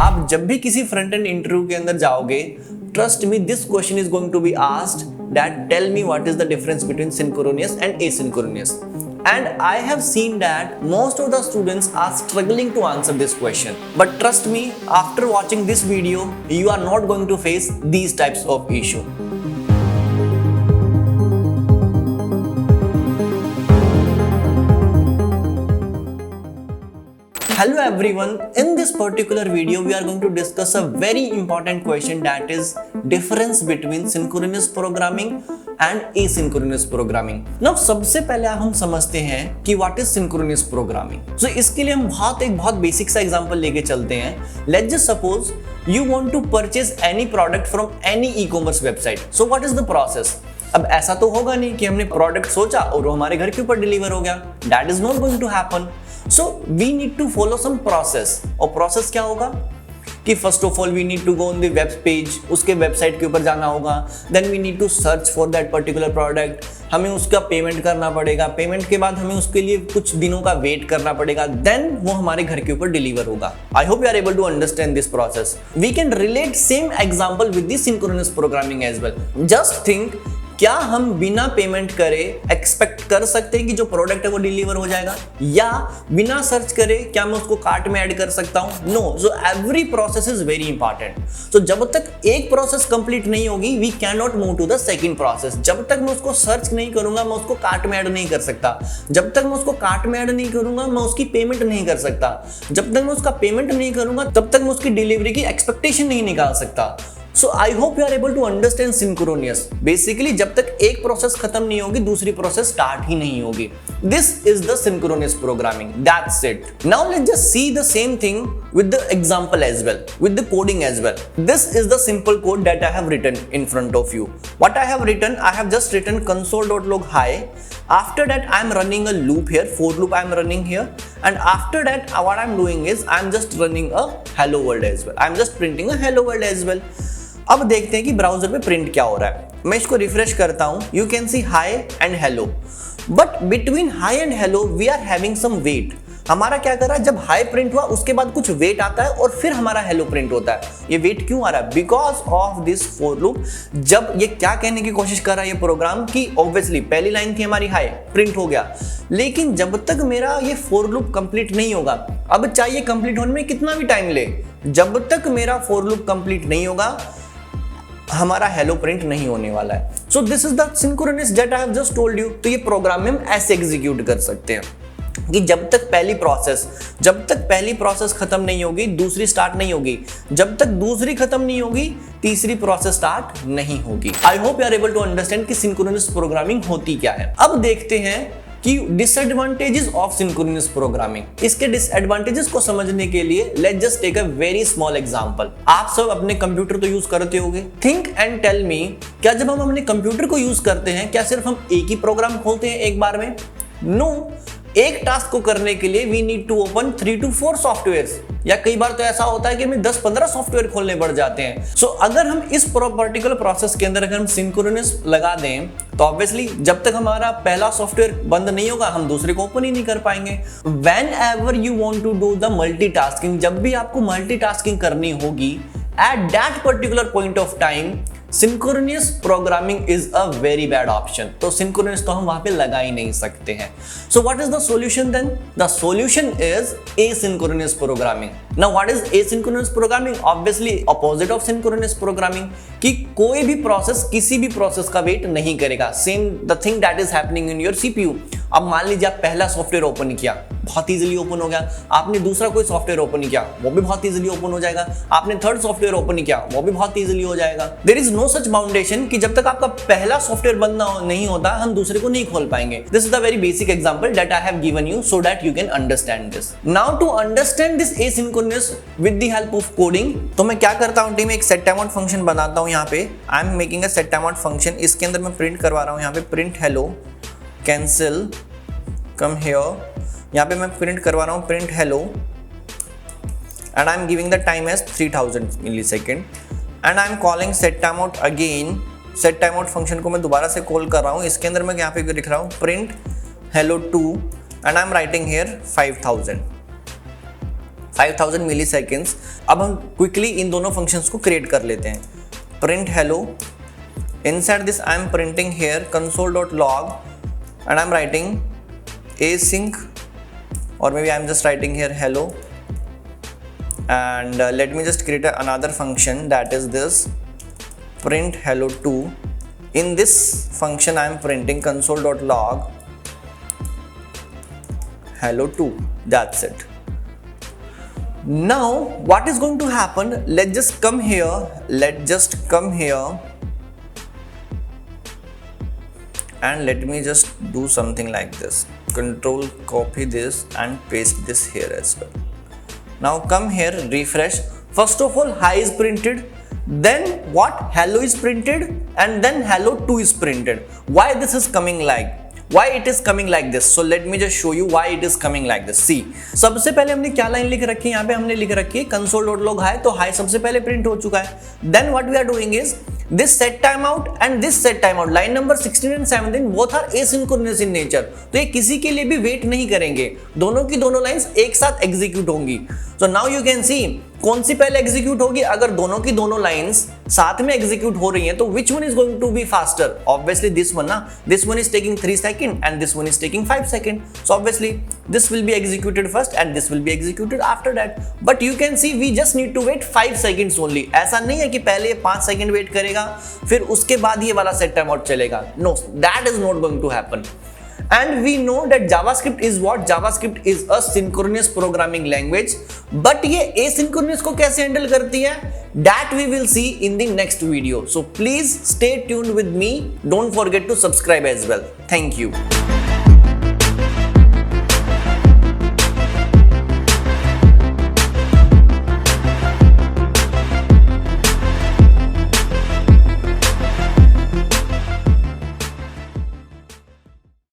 आप जब भी किसी फ्रंट एंड इंटरव्यू के अंदर जाओगे, trust me this question is going to be asked that tell me what is the difference between synchronous and asynchronous. And I have seen that most of the students are struggling to answer this question. But trust me, after watching this video, you are not going to face these types of issue. Hello everyone, in this particular video we are going to discuss a very important question, that is difference between synchronous programming and asynchronous programming. Now सबसे पहले हम समझते हैं कि what is synchronous programming. So इसके लिए हम एक बहुत बेसिक सा एग्जांपल लेके चलते हैं. Let's just suppose you want to purchase any product from any e-commerce website. So what is the process? अब ऐसा तो होगा नहीं कि हमने प्रोडक्ट सोचा और वो हमारे घर के ऊपर डिलीवर हो गया. That is not going to happen. So we need to follow some process. और प्रोसेस क्या होगा कि first of all we need to go on the web page, उसके वेबसाइट के ऊपर जाना होगा. Then we need to search for that particular product. हमें उसका पेमेंट करना पड़ेगा. पेमेंट के बाद हमें उसके लिए कुछ दिनों का वेट करना पड़ेगा. देन वो हमारे घर के ऊपर डिलीवर होगा. I hope you are able to understand this process. We can relate same example with the synchronous programming as well. Just think, क्या हम बिना पेमेंट करे एक्सपेक्ट कर सकते हैं कि जो प्रोडक्ट है वो डिलीवर हो जाएगा? या बिना सर्च करे क्या मैं उसको कार्ट में ऐड कर सकता हूं? No. So every process is very important. So जब तक एक प्रोसेस कंप्लीट नहीं होगी, we can not move to the second process. जब तक मैं उसको सर्च नहीं करूंगा, मैं उसको कार्ट में ऐड नहीं कर सकता. जब तक मैं उसको कार्ट में ऐड नहीं करूंगा, मैं उसकी पेमेंट नहीं कर सकता. जब तक मैं उसका पेमेंट नहीं करूंगा, तब तक मैं उसकी डिलीवरी की एक्सपेक्टेशन नहीं निकाल सकता. So I hope you are able to understand synchronous. Basically जब तक एक प्रोसेस खत्म नहीं होगी, दूसरी प्रोसेस स्टार्ट ही नहीं होगी. This is the synchronous programming. That's it. Now let's just see the same thing with the example as well, with the coding as well. This is the simple code that I have written in front of you. What I have written, I have just written console.log hi. After that I am running a loop here, for loop I am running here, and after that what I am doing is I am just running a hello world as well. I am just printing a hello world as well. अब देखते हैं कि browser पे print क्या हो रहा है. मैं इसको रिफ्रेश करता हूं. You can see hi and hello, but between hi and hello we are having some wait. हमारा क्या कर रहा है, जब हाई प्रिंट हुआ उसके बाद कुछ वेट आता है और फिर हमारा हेलो प्रिंट होता है. ये वेट क्यों आ रहा है? Because of this for loop. जब ये क्या कहने की कोशिश कर रहा है ये प्रोग्राम की ऑब्वियसली पहली लाइन थी हमारी हाई, प्रिंट हो गया, लेकिन जब तक मेरा ये फॉर लूप कंप्लीट नहीं होगा, अब चाहिए कंप्लीट होने में कितना भी टाइम ले, जब तक मेरा फॉर लूप कंप्लीट नहीं होगा हमारा हेलो प्रिंट नहीं होने वाला है. So this is the synchronous that I have just told you. तो ये प्रोग्राम में हम ऐसे एग्जीक्यूट कर सकते हैं कि जब तक पहली प्रोसेस खत्म नहीं होगी, दूसरी स्टार्ट नहीं होगी. जब तक दूसरी खत्म नहीं होगी, तीसरी प्रोसेस स्टार्ट नहीं होगी. I hope you are able to understand कि सिंक्रोनस प्रोग्रामिंग होती क्या है. अब देखते हैं कि डिसएडवांटेजेस ऑफ सिंक्रोनस प्रोग्रामिंग. इसके डिसएडवांटेजेस को समझने के लिए let's just take a very small example. आप सब अपने कंप्यूटर तो यूज करते होंगे. थिंक एंड टेल मी, क्या जब हम अपने कंप्यूटर को यूज करते हैं, क्या सिर्फ हम एक ही प्रोग्राम खोलते हैं एक बार में? नो. एक टास्क को करने के लिए we need to open 3 to 4 softwares, या कई बार तो ऐसा होता है कि हमें 10-15 सॉफ्टवेयर खोलने पड़ जाते हैं. सो अगर हम इस पर्टिकुलर प्रोसेस के अंदर अगर हम सिंक्रोनस लगा दें, तो ऑब्वियसली जब तक हमारा पहला सॉफ्टवेयर बंद नहीं होगा, हम दूसरे को ओपन ही नहीं कर पाएंगे. Whenever you want to do the multitasking, जब भी आपको मल्टीटास्किंग करनी होगी, at that particular point of time synchronous programming is a very bad option. तो सिंक्रोनस तो हम वहां पे लगा ही नहीं सकते हैं. So what is the solution then? The solution is asynchronous programming. Now what is asynchronous programming? Obviously opposite of synchronous programming, कि कोई भी प्रोसेस किसी भी प्रोसेस का वेट नहीं करेगा. Same the thing that is happening in your CPU. अब मान लीजिए आप पहला सॉफ्टवेयर ओपन किया, बहुत इजीली ओपन हो गया. आपने दूसरा कोई सॉफ्टवेयर ओपन किया, वो भी बहुत इजीली ओपन हो जाएगा. आपने थर्ड सॉफ्टवेयर ओपन किया, वो भी बहुत इजीली हो जाएगा. देयर इज नो सच बाउंडेशन कि जब तक आपका पहला सॉफ्टवेयर बंद नहीं होता, हम दूसरे को नहीं खोल पाएंगे. This is the very basic example that I have given you so that you can understand this. Now to understand this asynchronous with the help of coding, तो मैं क्या करता हूं टीम, एक सेट टाइम आउट फंक्शन बनाता हूं. यहाँ पे I am making a set time out function. इसके अंदर मैं प्रिंट करवा रहा हूं यहाँ पे print hello cancel come here. यहाँ पे मैं प्रिंट करवा रहा हूँ print hello and I am giving the time as 3000 millisecond and I am calling set time out again. Set time out function को मैं दोबारा से कॉल कर रहा हूँ. इसके अंदर मैं यहाँ पे लिख रहा हूँ print hello 2 and I am writing here 5000. 5000 milliseconds. अब हम क्विकली इन दोनों फंक्शंस को क्रिएट कर लेते हैं। Print hello, inside this I am printing here console.log and I am writing async, or maybe I am just writing here hello, and let me just create another function, that is this print hello2. In this function I am printing console.log hello2. That's it. Now what is going to happen, let's just come here and let me just do something like this. Control copy this and paste this here as well. Now come here, refresh. First of all, hi is printed, then what, hello is printed, and then hello2 is printed. Why this is coming like, why it is coming like this? So let me just show you why it is coming like this. See, सबसे पहले हमने क्या line लिख रखी है, यहाँ पे हमने लिख रखी है console.log hi, तो hi सबसे पहले प्रिंट हो चुका है। Then what we are doing is this set timeout and this set timeout, line number 16 and 17 both are asynchronous in nature, तो ये किसी के लिए भी वेट नहीं करेंगे, दोनों की दोनों लाइंस एक साथ एग्जीक्यूट होंगी। So now you can see कौन सी पहले एग्जीक्यूट होगी, अगर दोनों की दोनों लाइंस साथ में एग्जीक्यूट हो रही हैं तो which one is going to be faster? Obviously this one ना, this one is taking 3 seconds and this one is taking 5 seconds. So obviously this will be executed first and this will be executed after that. But you can see we just need to wait 5 seconds only. ऐसा नहीं है कि पहले 5 second wait करेगा फिर उसके बाद ये वाला सेट टाइम आउट चलेगा. No, that is not going to happen. And we know that JavaScript is what? JavaScript is a synchronous programming language. But ये asynchronous को कैसे handle करती है? That we will see in the next video. So please stay tuned with me. Don't forget to subscribe as well. Thank you.